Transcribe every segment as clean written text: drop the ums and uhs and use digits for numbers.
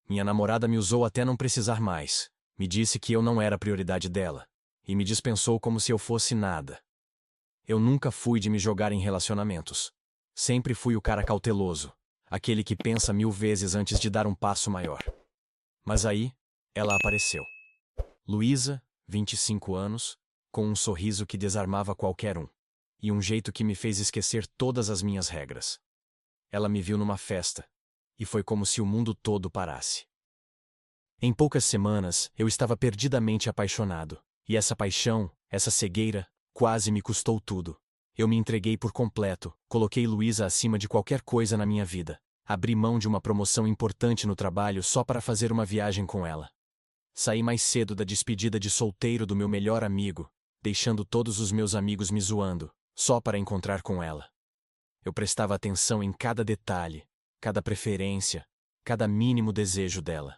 Minha namorada me usou até não precisar mais. Me disse que eu não era prioridade dela. E me dispensou como se eu fosse nada. Eu nunca fui de me jogar em relacionamentos. Sempre fui o cara cauteloso. Aquele que pensa 1000 vezes antes de dar um passo maior. Mas aí, ela apareceu. Luísa, 25 anos, com um sorriso que desarmava qualquer um. E um jeito que me fez esquecer todas as minhas regras. Ela me viu numa festa. E foi como se o mundo todo parasse. Em poucas semanas, eu estava perdidamente apaixonado. E essa paixão, essa cegueira, quase me custou tudo. Eu me entreguei por completo, coloquei Luísa acima de qualquer coisa na minha vida. Abri mão de uma promoção importante no trabalho só para fazer uma viagem com ela. Saí mais cedo da despedida de solteiro do meu melhor amigo, deixando todos os meus amigos me zoando, só para encontrar com ela. Eu prestava atenção em cada detalhe, cada preferência, cada mínimo desejo dela.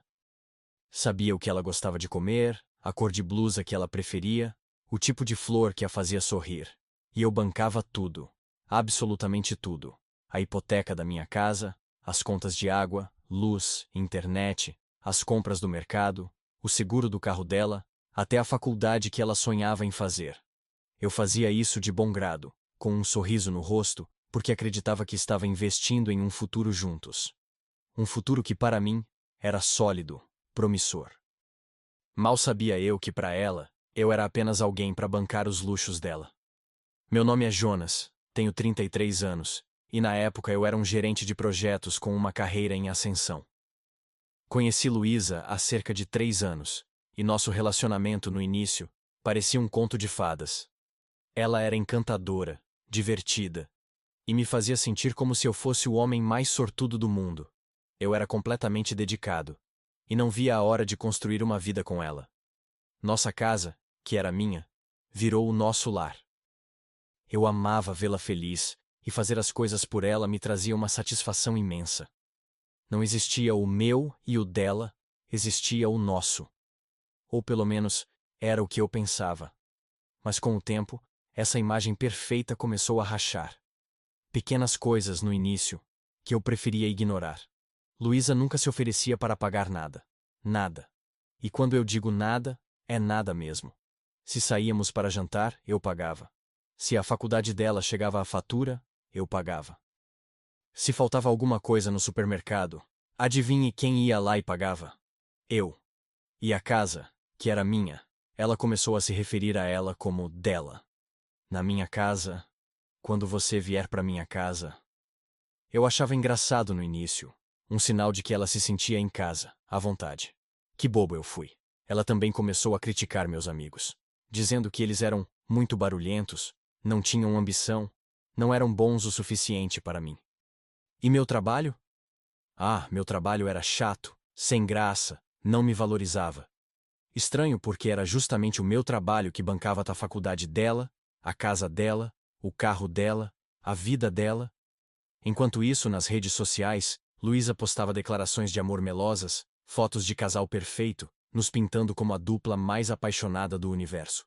Sabia o que ela gostava de comer, a cor de blusa que ela preferia, o tipo de flor que a fazia sorrir. E eu bancava tudo, absolutamente tudo. A hipoteca da minha casa, as contas de água, luz, internet, as compras do mercado, o seguro do carro dela, até a faculdade que ela sonhava em fazer. Eu fazia isso de bom grado, com um sorriso no rosto, porque acreditava que estava investindo em um futuro juntos. Um futuro que para mim era sólido, promissor. Mal sabia eu que para ela, eu era apenas alguém para bancar os luxos dela. Meu nome é Jonas, tenho 33 anos, e na época eu era um gerente de projetos com uma carreira em ascensão. Conheci Luísa há cerca de 3 anos, e nosso relacionamento no início parecia um conto de fadas. Ela era encantadora, divertida, e me fazia sentir como se eu fosse o homem mais sortudo do mundo. Eu era completamente dedicado, e não via a hora de construir uma vida com ela. Nossa casa, que era minha, virou o nosso lar. Eu amava vê-la feliz, e fazer as coisas por ela me trazia uma satisfação imensa. Não existia o meu e o dela, existia o nosso. Ou pelo menos, era o que eu pensava. Mas com o tempo, essa imagem perfeita começou a rachar. Pequenas coisas no início, que eu preferia ignorar. Luísa nunca se oferecia para pagar nada. Nada. E quando eu digo nada, é nada mesmo. Se saíamos para jantar, eu pagava. Se a faculdade dela chegava à fatura, eu pagava. Se faltava alguma coisa no supermercado, adivinhe quem ia lá e pagava? Eu. E a casa, que era minha, ela começou a se referir a ela como dela. Na minha casa, quando você vier para minha casa. Eu achava engraçado no início, um sinal de que ela se sentia em casa, à vontade. Que bobo eu fui. Ela também começou a criticar meus amigos, dizendo que eles eram muito barulhentos, não tinham ambição, não eram bons o suficiente para mim. E meu trabalho? Ah, meu trabalho era chato, sem graça, não me valorizava. Estranho porque era justamente o meu trabalho que bancava a faculdade dela, a casa dela, o carro dela, a vida dela. Enquanto isso, nas redes sociais, Luísa postava declarações de amor melosas, fotos de casal perfeito, nos pintando como a dupla mais apaixonada do universo.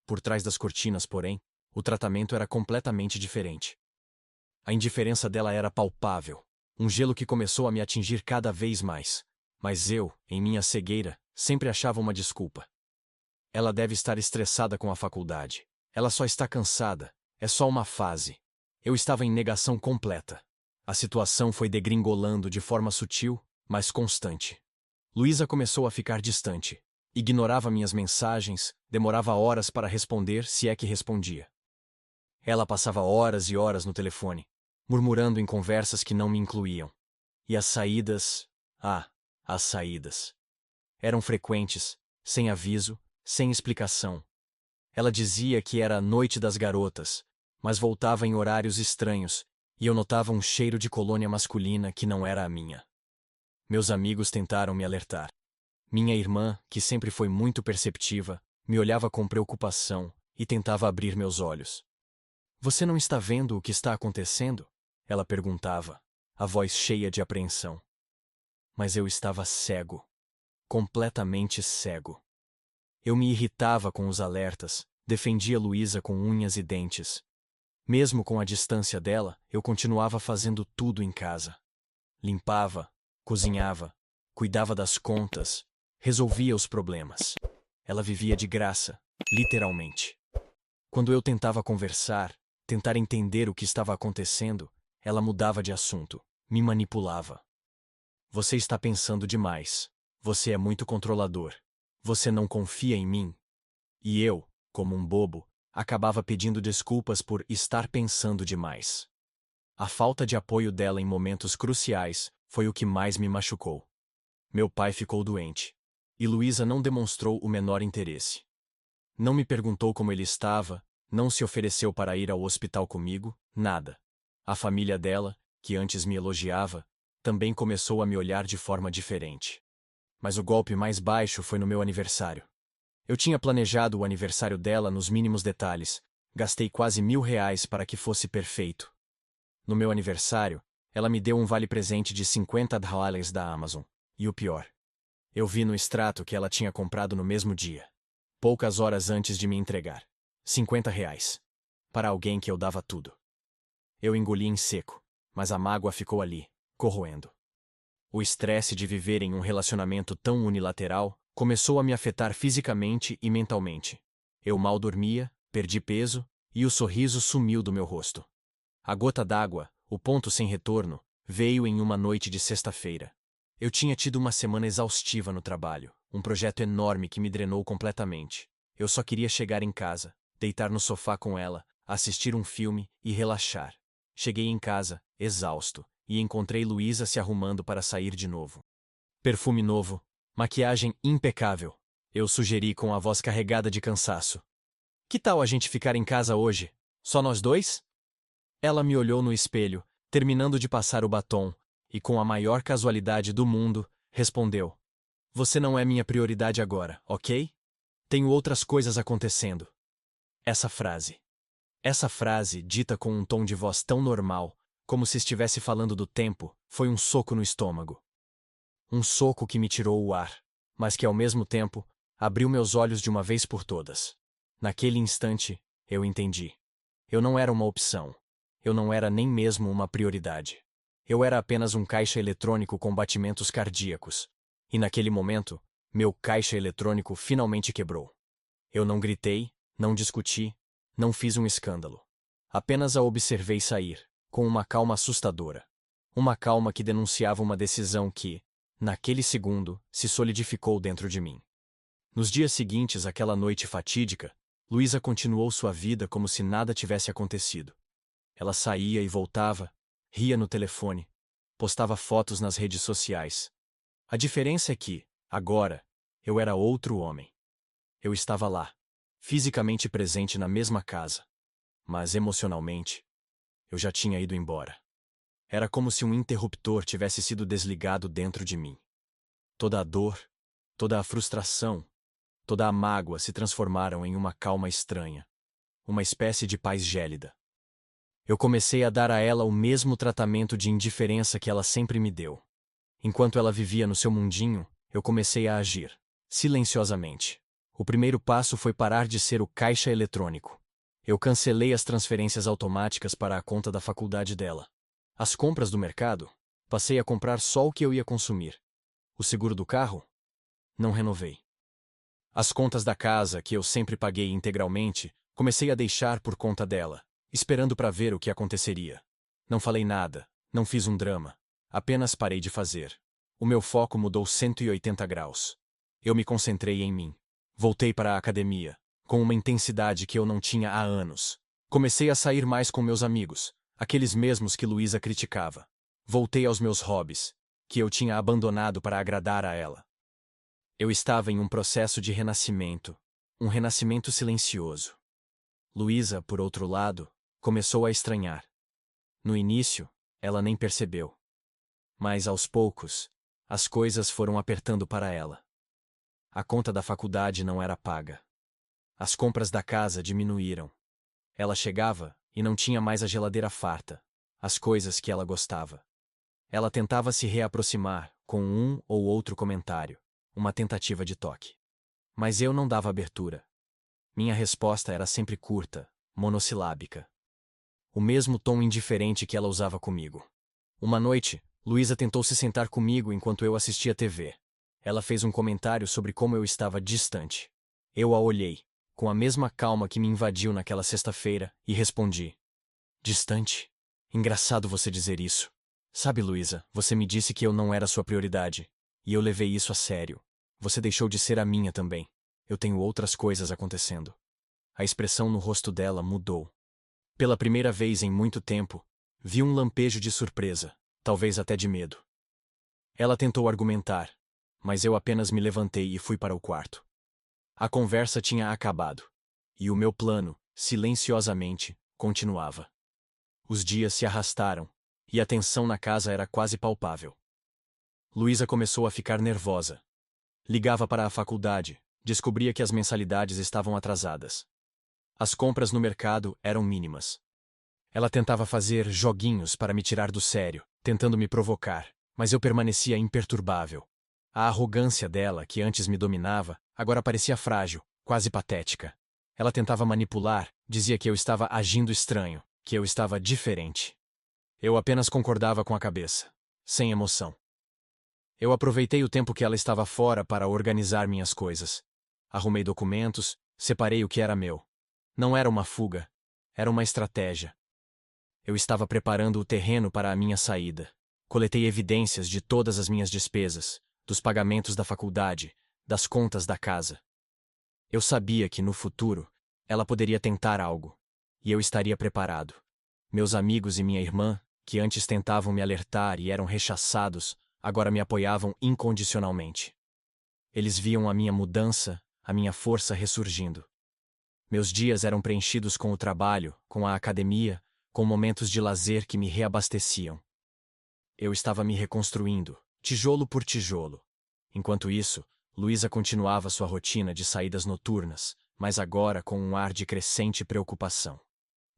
Por trás das cortinas, porém, o tratamento era completamente diferente. A indiferença dela era palpável, um gelo que começou a me atingir cada vez mais. Mas eu, em minha cegueira, sempre achava uma desculpa. Ela deve estar estressada com a faculdade. Ela só está cansada. É só uma fase. Eu estava em negação completa. A situação foi degringolando de forma sutil, mas constante. Luísa começou a ficar distante. Ignorava minhas mensagens, demorava horas para responder se é que respondia. Ela passava horas e horas no telefone, murmurando em conversas que não me incluíam. E as saídas... as saídas. Eram frequentes, sem aviso, sem explicação. Ela dizia que era a noite das garotas, mas voltava em horários estranhos, e eu notava um cheiro de colônia masculina que não era a minha. Meus amigos tentaram me alertar. Minha irmã, que sempre foi muito perceptiva, me olhava com preocupação e tentava abrir meus olhos. Você não está vendo o que está acontecendo? Ela perguntava, a voz cheia de apreensão. Mas eu estava cego. Completamente cego. Eu me irritava com os alertas, defendia Luísa com unhas e dentes. Mesmo com a distância dela, eu continuava fazendo tudo em casa. Limpava, cozinhava, cuidava das contas, resolvia os problemas. Ela vivia de graça, literalmente. Quando eu tentava conversar, tentar entender o que estava acontecendo, ela mudava de assunto, me manipulava. Você está pensando demais. Você é muito controlador. Você não confia em mim. E eu, como um bobo, acabava pedindo desculpas por estar pensando demais. A falta de apoio dela em momentos cruciais foi o que mais me machucou. Meu pai ficou doente. E Luísa não demonstrou o menor interesse. Não me perguntou como ele estava, não se ofereceu para ir ao hospital comigo, nada. A família dela, que antes me elogiava, também começou a me olhar de forma diferente. Mas o golpe mais baixo foi no meu aniversário. Eu tinha planejado o aniversário dela nos mínimos detalhes, gastei quase R$ 1.000 para que fosse perfeito. No meu aniversário, ela me deu um vale-presente de $50 da Amazon. E o pior, eu vi no extrato que ela tinha comprado no mesmo dia, poucas horas antes de me entregar. R$ 50. Para alguém que eu dava tudo. Eu engoli em seco, mas a mágoa ficou ali, corroendo. O estresse de viver em um relacionamento tão unilateral começou a me afetar fisicamente e mentalmente. Eu mal dormia, perdi peso e o sorriso sumiu do meu rosto. A gota d'água, o ponto sem retorno, veio em uma noite de sexta-feira. Eu tinha tido uma semana exaustiva no trabalho, um projeto enorme que me drenou completamente. Eu só queria chegar em casa, deitar no sofá com ela, assistir um filme e relaxar. Cheguei em casa, exausto, e encontrei Luísa se arrumando para sair de novo. Perfume novo, maquiagem impecável. Eu sugeri com a voz carregada de cansaço. Que tal a gente ficar em casa hoje? Só nós dois? Ela me olhou no espelho, terminando de passar o batom, e com a maior casualidade do mundo, respondeu: Você não é minha prioridade agora, ok? Tenho outras coisas acontecendo. Essa frase, dita com um tom de voz tão normal, como se estivesse falando do tempo, foi um soco no estômago. Um soco que me tirou o ar, mas que ao mesmo tempo, abriu meus olhos de uma vez por todas. Naquele instante, eu entendi. Eu não era uma opção. Eu não era nem mesmo uma prioridade. Eu era apenas um caixa eletrônico com batimentos cardíacos. E naquele momento, meu caixa eletrônico finalmente quebrou. Eu não gritei, não discuti, não fiz um escândalo. Apenas a observei sair, com uma calma assustadora. Uma calma que denunciava uma decisão que, naquele segundo, se solidificou dentro de mim. Nos dias seguintes àquela noite fatídica, Luísa continuou sua vida como se nada tivesse acontecido. Ela saía e voltava, ria no telefone, postava fotos nas redes sociais. A diferença é que, agora, eu era outro homem. Eu estava lá, fisicamente presente na mesma casa, mas emocionalmente, eu já tinha ido embora. Era como se um interruptor tivesse sido desligado dentro de mim. Toda a dor, toda a frustração, toda a mágoa se transformaram em uma calma estranha, uma espécie de paz gélida. Eu comecei a dar a ela o mesmo tratamento de indiferença que ela sempre me deu. Enquanto ela vivia no seu mundinho, eu comecei a agir, silenciosamente. O primeiro passo foi parar de ser o caixa eletrônico. Eu cancelei as transferências automáticas para a conta da faculdade dela. As compras do mercado, passei a comprar só o que eu ia consumir. O seguro do carro? Não renovei. As contas da casa, que eu sempre paguei integralmente, comecei a deixar por conta dela, esperando para ver o que aconteceria. Não falei nada, não fiz um drama, apenas parei de fazer. O meu foco mudou 180 graus. Eu me concentrei em mim. Voltei para a academia, com uma intensidade que eu não tinha há anos. Comecei a sair mais com meus amigos, aqueles mesmos que Luísa criticava. Voltei aos meus hobbies, que eu tinha abandonado para agradar a ela. Eu estava em um processo de renascimento, um renascimento silencioso. Luísa, por outro lado, começou a estranhar. No início, ela nem percebeu. Mas, aos poucos, as coisas foram apertando para ela. A conta da faculdade não era paga. As compras da casa diminuíram. Ela chegava e não tinha mais a geladeira farta, as coisas que ela gostava. Ela tentava se reaproximar, com um ou outro comentário, uma tentativa de toque. Mas eu não dava abertura. Minha resposta era sempre curta, monossilábica. O mesmo tom indiferente que ela usava comigo. Uma noite, Luísa tentou se sentar comigo enquanto eu assistia TV. Ela fez um comentário sobre como eu estava distante. Eu a olhei, com a mesma calma que me invadiu naquela sexta-feira, e respondi: distante? Engraçado você dizer isso. Sabe, Luísa, você me disse que eu não era sua prioridade. E eu levei isso a sério. Você deixou de ser a minha também. Eu tenho outras coisas acontecendo. A expressão no rosto dela mudou. Pela primeira vez em muito tempo, vi um lampejo de surpresa, talvez até de medo. Ela tentou argumentar, mas eu apenas me levantei e fui para o quarto. A conversa tinha acabado. E o meu plano, silenciosamente, continuava. Os dias se arrastaram, e a tensão na casa era quase palpável. Luísa começou a ficar nervosa. Ligava para a faculdade, descobria que as mensalidades estavam atrasadas. As compras no mercado eram mínimas. Ela tentava fazer joguinhos para me tirar do sério, tentando me provocar, mas eu permanecia imperturbável. A arrogância dela, que antes me dominava, agora parecia frágil, quase patética. Ela tentava manipular, dizia que eu estava agindo estranho, que eu estava diferente. Eu apenas concordava com a cabeça, sem emoção. Eu aproveitei o tempo que ela estava fora para organizar minhas coisas. Arrumei documentos, separei o que era meu. Não era uma fuga, era uma estratégia. Eu estava preparando o terreno para a minha saída. Coletei evidências de todas as minhas despesas, dos pagamentos da faculdade, das contas da casa. Eu sabia que, no futuro, ela poderia tentar algo, e eu estaria preparado. Meus amigos e minha irmã, que antes tentavam me alertar e eram rechaçados, agora me apoiavam incondicionalmente. Eles viam a minha mudança, a minha força ressurgindo. Meus dias eram preenchidos com o trabalho, com a academia, com momentos de lazer que me reabasteciam. Eu estava me reconstruindo, tijolo por tijolo. Enquanto isso, Luísa continuava sua rotina de saídas noturnas, mas agora com um ar de crescente preocupação.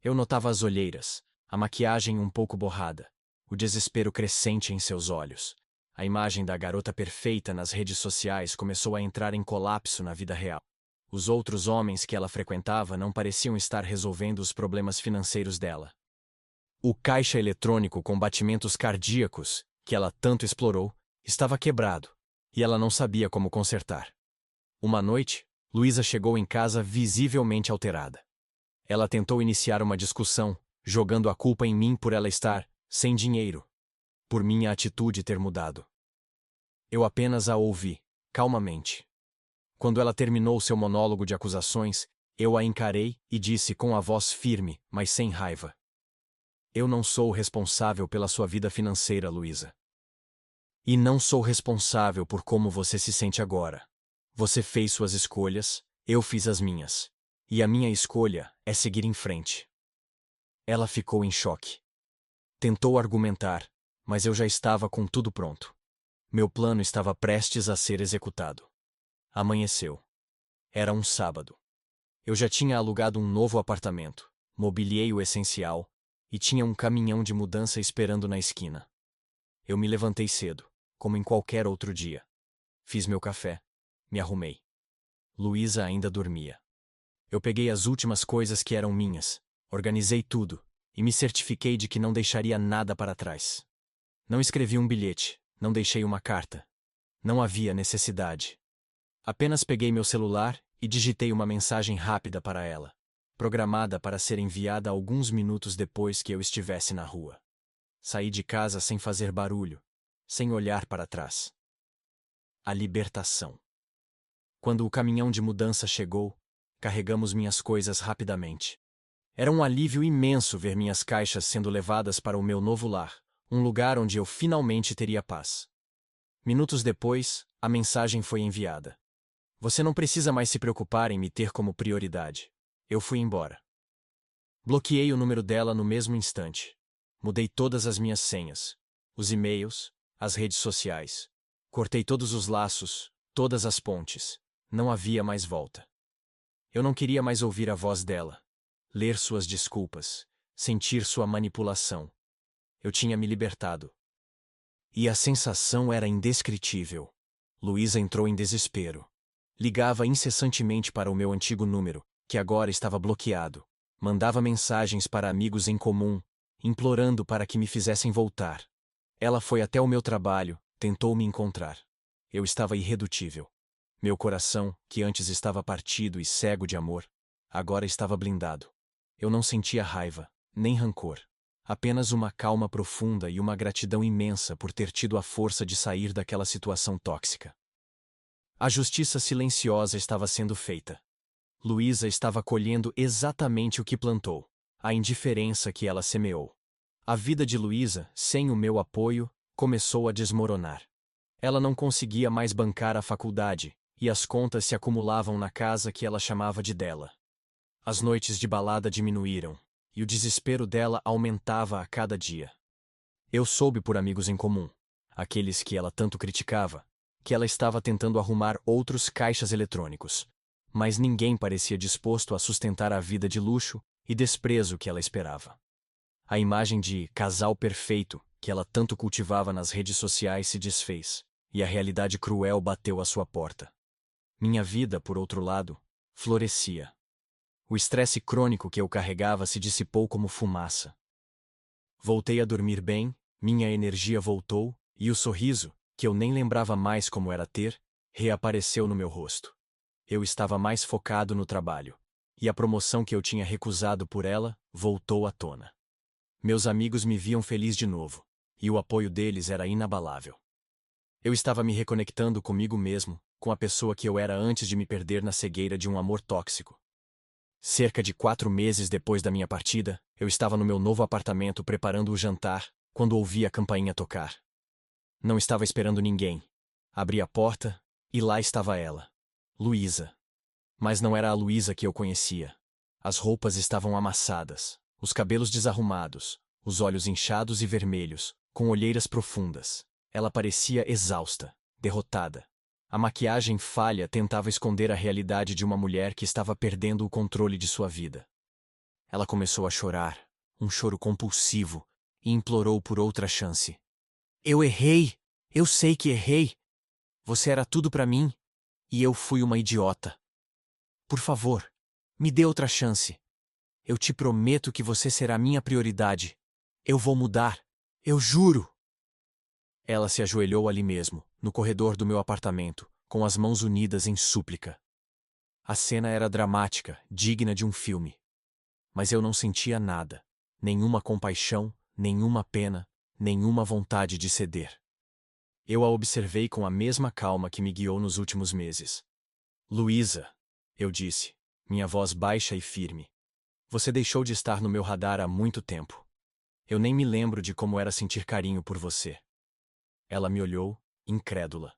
Eu notava as olheiras, a maquiagem um pouco borrada, o desespero crescente em seus olhos. A imagem da garota perfeita nas redes sociais começou a entrar em colapso na vida real. Os outros homens que ela frequentava não pareciam estar resolvendo os problemas financeiros dela. O caixa eletrônico com batimentos cardíacos, que ela tanto explorou, estava quebrado, e ela não sabia como consertar. Uma noite, Luísa chegou em casa visivelmente alterada. Ela tentou iniciar uma discussão, jogando a culpa em mim por ela estar sem dinheiro, por minha atitude ter mudado. Eu apenas a ouvi, calmamente. Quando ela terminou seu monólogo de acusações, eu a encarei e disse com a voz firme, mas sem raiva: eu não sou responsável pela sua vida financeira, Luísa. E não sou responsável por como você se sente agora. Você fez suas escolhas, eu fiz as minhas. E a minha escolha é seguir em frente. Ela ficou em choque. Tentou argumentar, mas eu já estava com tudo pronto. Meu plano estava prestes a ser executado. Amanheceu. Era um sábado. Eu já tinha alugado um novo apartamento, mobiliei o essencial, e tinha um caminhão de mudança esperando na esquina. Eu me levantei cedo, como em qualquer outro dia. Fiz meu café, me arrumei. Luísa ainda dormia. Eu peguei as últimas coisas que eram minhas, organizei tudo, e me certifiquei de que não deixaria nada para trás. Não escrevi um bilhete, não deixei uma carta. Não havia necessidade. Apenas peguei meu celular e digitei uma mensagem rápida para ela, programada para ser enviada alguns minutos depois que eu estivesse na rua. Saí de casa sem fazer barulho, sem olhar para trás. A libertação. Quando o caminhão de mudança chegou, carregamos minhas coisas rapidamente. Era um alívio imenso ver minhas caixas sendo levadas para o meu novo lar, um lugar onde eu finalmente teria paz. Minutos depois, a mensagem foi enviada. Você não precisa mais se preocupar em me ter como prioridade. Eu fui embora. Bloqueei o número dela no mesmo instante. Mudei todas as minhas senhas, os e-mails, as redes sociais. Cortei todos os laços, todas as pontes. Não havia mais volta. Eu não queria mais ouvir a voz dela, ler suas desculpas, sentir sua manipulação. Eu tinha me libertado. E a sensação era indescritível. Luísa entrou em desespero. Ligava incessantemente para o meu antigo número, que agora estava bloqueado. Mandava mensagens para amigos em comum, implorando para que me fizessem voltar. Ela foi até o meu trabalho, tentou me encontrar. Eu estava irredutível. Meu coração, que antes estava partido e cego de amor, agora estava blindado. Eu não sentia raiva, nem rancor. Apenas uma calma profunda e uma gratidão imensa por ter tido a força de sair daquela situação tóxica. A justiça silenciosa estava sendo feita. Luísa estava colhendo exatamente o que plantou, a indiferença que ela semeou. A vida de Luísa, sem o meu apoio, começou a desmoronar. Ela não conseguia mais bancar a faculdade, e as contas se acumulavam na casa que ela chamava de dela. As noites de balada diminuíram, e o desespero dela aumentava a cada dia. Eu soube por amigos em comum, aqueles que ela tanto criticava, que ela estava tentando arrumar outros caixas eletrônicos, mas ninguém parecia disposto a sustentar a vida de luxo e desprezo que ela esperava. A imagem de casal perfeito que ela tanto cultivava nas redes sociais se desfez, e a realidade cruel bateu à sua porta. Minha vida, por outro lado, florescia. O estresse crônico que eu carregava se dissipou como fumaça. Voltei a dormir bem, minha energia voltou, e o sorriso, que eu nem lembrava mais como era ter, reapareceu no meu rosto. Eu estava mais focado no trabalho, e a promoção que eu tinha recusado por ela voltou à tona. Meus amigos me viam feliz de novo, e o apoio deles era inabalável. Eu estava me reconectando comigo mesmo, com a pessoa que eu era antes de me perder na cegueira de um amor tóxico. Cerca de 4 meses depois da minha partida, eu estava no meu novo apartamento preparando o jantar, quando ouvi a campainha tocar. Não estava esperando ninguém. Abri a porta, e lá estava ela, Luísa. Mas não era a Luísa que eu conhecia. As roupas estavam amassadas, os cabelos desarrumados, os olhos inchados e vermelhos, com olheiras profundas. Ela parecia exausta, derrotada. A maquiagem falha tentava esconder a realidade de uma mulher que estava perdendo o controle de sua vida. Ela começou a chorar, um choro compulsivo, e implorou por outra chance. Eu errei! Eu sei que errei! Você era tudo para mim, e eu fui uma idiota. Por favor, me dê outra chance. Eu te prometo que você será minha prioridade. Eu vou mudar. Eu juro! Ela se ajoelhou ali mesmo, no corredor do meu apartamento, com as mãos unidas em súplica. A cena era dramática, digna de um filme. Mas eu não sentia nada, nenhuma compaixão, nenhuma pena, nenhuma vontade de ceder. Eu a observei com a mesma calma que me guiou nos últimos meses. Luísa, eu disse, minha voz baixa e firme. Você deixou de estar no meu radar há muito tempo. Eu nem me lembro de como era sentir carinho por você. Ela me olhou, incrédula.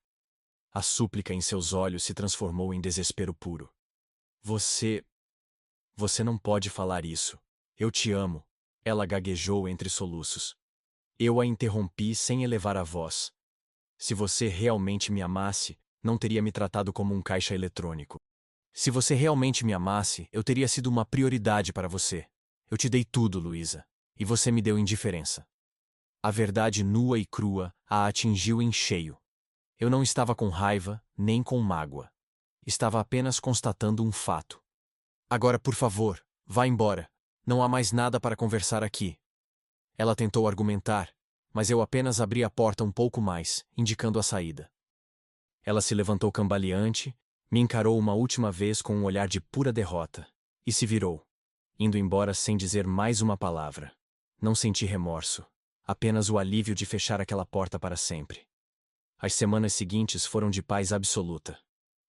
A súplica em seus olhos se transformou em desespero puro. Você não pode falar isso. Eu te amo. Ela gaguejou entre soluços. Eu a interrompi sem elevar a voz. Se você realmente me amasse, não teria me tratado como um caixa eletrônico. Se você realmente me amasse, eu teria sido uma prioridade para você. Eu te dei tudo, Luísa, e você me deu indiferença. A verdade nua e crua a atingiu em cheio. Eu não estava com raiva, nem com mágoa. Estava apenas constatando um fato. Agora, por favor, vá embora. Não há mais nada para conversar aqui. Ela tentou argumentar, mas eu apenas abri a porta um pouco mais, indicando a saída. Ela se levantou cambaleante, me encarou uma última vez com um olhar de pura derrota, e se virou, indo embora sem dizer mais uma palavra. Não senti remorso, apenas o alívio de fechar aquela porta para sempre. As semanas seguintes foram de paz absoluta.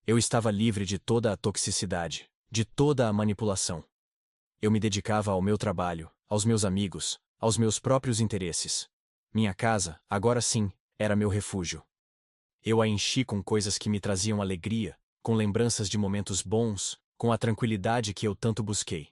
Eu estava livre de toda a toxicidade, de toda a manipulação. Eu me dedicava ao meu trabalho, aos meus amigos, aos meus próprios interesses. Minha casa, agora sim, era meu refúgio. Eu a enchi com coisas que me traziam alegria, com lembranças de momentos bons, com a tranquilidade que eu tanto busquei.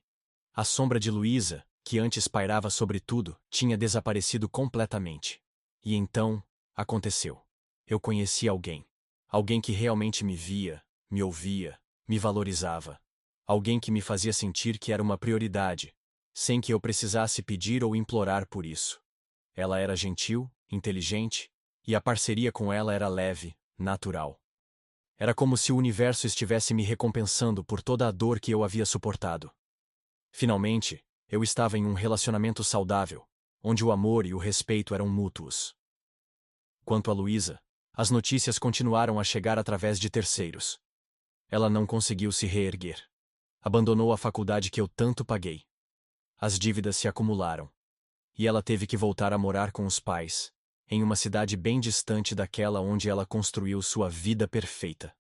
A sombra de Luísa, que antes pairava sobre tudo, tinha desaparecido completamente. E então, aconteceu. Eu conheci alguém. Alguém que realmente me via, me ouvia, me valorizava. Alguém que me fazia sentir que era uma prioridade, sem que eu precisasse pedir ou implorar por isso. Ela era gentil, inteligente, e a parceria com ela era leve, natural. Era como se o universo estivesse me recompensando por toda a dor que eu havia suportado. Finalmente, eu estava em um relacionamento saudável, onde o amor e o respeito eram mútuos. Quanto a Luísa, as notícias continuaram a chegar através de terceiros. Ela não conseguiu se reerguer. Abandonou a faculdade que eu tanto paguei. As dívidas se acumularam. E ela teve que voltar a morar com os pais, em uma cidade bem distante daquela onde ela construiu sua vida perfeita.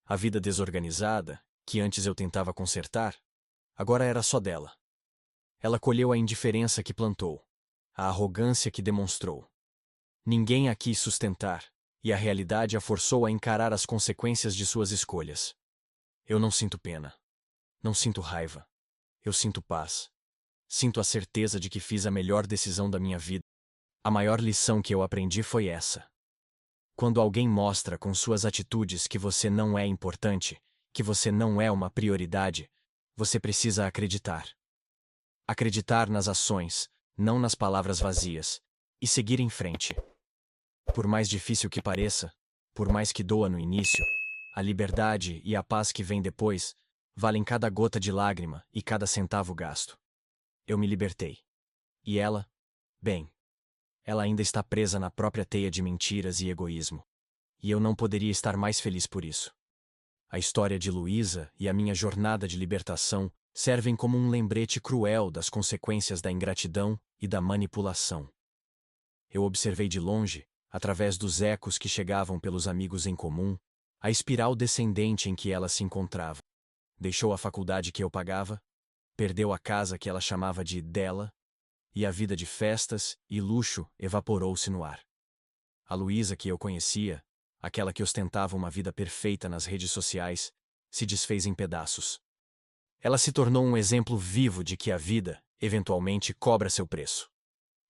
A vida desorganizada, que antes eu tentava consertar, agora era só dela. Ela colheu a indiferença que plantou, a arrogância que demonstrou. Ninguém a quis sustentar, e a realidade a forçou a encarar as consequências de suas escolhas. Eu não sinto pena. Não sinto raiva. Eu sinto paz. Sinto a certeza de que fiz a melhor decisão da minha vida. A maior lição que eu aprendi foi essa. Quando alguém mostra com suas atitudes que você não é importante, que você não é uma prioridade, você precisa acreditar. Acreditar nas ações, não nas palavras vazias, e seguir em frente. Por mais difícil que pareça, por mais que doa no início, a liberdade e a paz que vem depois valem cada gota de lágrima e cada centavo gasto. Eu me libertei. E ela? Bem, ela ainda está presa na própria teia de mentiras e egoísmo. E eu não poderia estar mais feliz por isso. A história de Luísa e a minha jornada de libertação servem como um lembrete cruel das consequências da ingratidão e da manipulação. Eu observei de longe, através dos ecos que chegavam pelos amigos em comum, a espiral descendente em que ela se encontrava. Deixou a faculdade que eu pagava, perdeu a casa que ela chamava de dela, e a vida de festas e luxo evaporou-se no ar. A Luísa que eu conhecia, aquela que ostentava uma vida perfeita nas redes sociais, se desfez em pedaços. Ela se tornou um exemplo vivo de que a vida, eventualmente, cobra seu preço.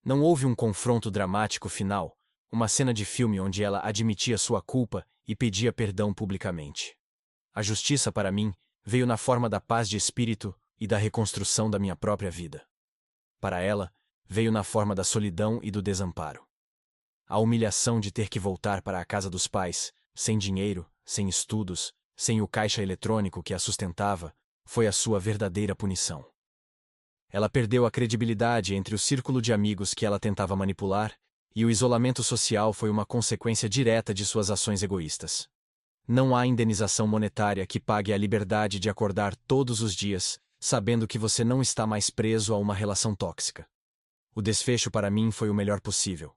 Não houve um confronto dramático final, uma cena de filme onde ela admitia sua culpa e pedia perdão publicamente. A justiça, para mim, veio na forma da paz de espírito e da reconstrução da minha própria vida. Para ela, veio na forma da solidão e do desamparo. A humilhação de ter que voltar para a casa dos pais, sem dinheiro, sem estudos, sem o caixa eletrônico que a sustentava, foi a sua verdadeira punição. Ela perdeu a credibilidade entre o círculo de amigos que ela tentava manipular, e o isolamento social foi uma consequência direta de suas ações egoístas. Não há indenização monetária que pague a liberdade de acordar todos os dias, sabendo que você não está mais preso a uma relação tóxica. O desfecho para mim foi o melhor possível.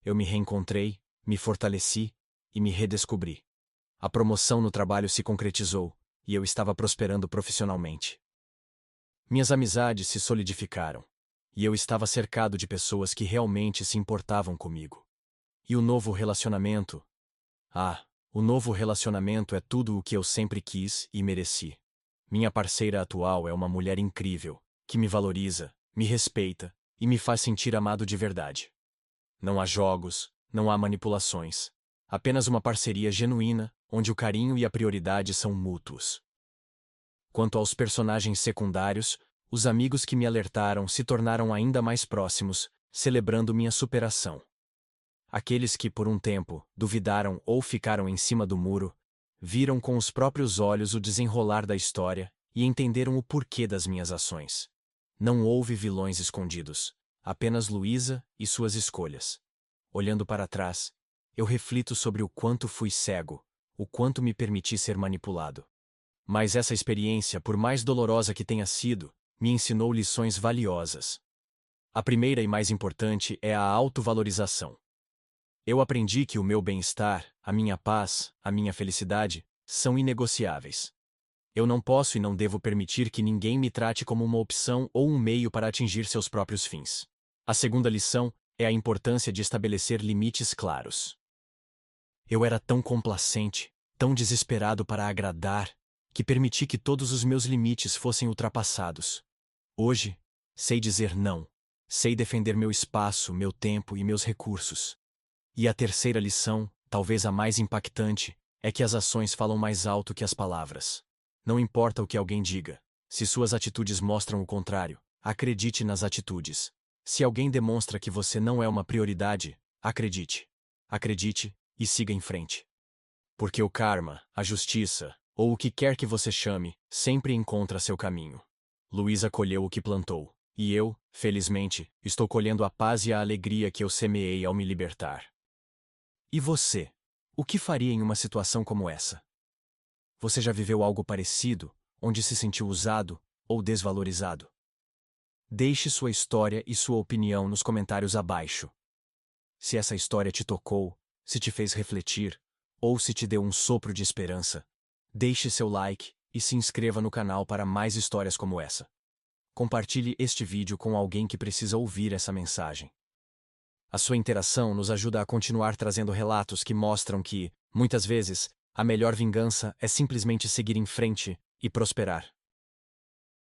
Eu me reencontrei, me fortaleci e me redescobri. A promoção no trabalho se concretizou, e eu estava prosperando profissionalmente. Minhas amizades se solidificaram, e eu estava cercado de pessoas que realmente se importavam comigo. E o novo relacionamento? O novo relacionamento é tudo o que eu sempre quis e mereci. Minha parceira atual é uma mulher incrível, que me valoriza, me respeita e me faz sentir amado de verdade. Não há jogos, não há manipulações. Apenas uma parceria genuína, onde o carinho e a prioridade são mútuos. Quanto aos personagens secundários, os amigos que me alertaram se tornaram ainda mais próximos, celebrando minha superação. Aqueles que, por um tempo, duvidaram ou ficaram em cima do muro, viram com os próprios olhos o desenrolar da história e entenderam o porquê das minhas ações. Não houve vilões escondidos, apenas Luísa e suas escolhas. Olhando para trás, eu reflito sobre o quanto fui cego, o quanto me permiti ser manipulado. Mas essa experiência, por mais dolorosa que tenha sido, me ensinou lições valiosas. A primeira e mais importante é a autovalorização. Eu aprendi que o meu bem-estar, a minha paz, a minha felicidade, são inegociáveis. Eu não posso e não devo permitir que ninguém me trate como uma opção ou um meio para atingir seus próprios fins. A segunda lição é a importância de estabelecer limites claros. Eu era tão complacente, tão desesperado para agradar, que permiti que todos os meus limites fossem ultrapassados. Hoje, sei dizer não. Sei defender meu espaço, meu tempo e meus recursos. E a terceira lição, talvez a mais impactante, é que as ações falam mais alto que as palavras. Não importa o que alguém diga. Se suas atitudes mostram o contrário, acredite nas atitudes. Se alguém demonstra que você não é uma prioridade, acredite. Acredite e siga em frente. Porque o karma, a justiça, ou o que quer que você chame, sempre encontra seu caminho. Luísa colheu o que plantou, e eu, felizmente, estou colhendo a paz e a alegria que eu semeei ao me libertar. E você? O que faria em uma situação como essa? Você já viveu algo parecido, onde se sentiu usado ou desvalorizado? Deixe sua história e sua opinião nos comentários abaixo. Se essa história te tocou, se te fez refletir, ou se te deu um sopro de esperança, deixe seu like e se inscreva no canal para mais histórias como essa. Compartilhe este vídeo com alguém que precisa ouvir essa mensagem. A sua interação nos ajuda a continuar trazendo relatos que mostram que, muitas vezes, a melhor vingança é simplesmente seguir em frente e prosperar.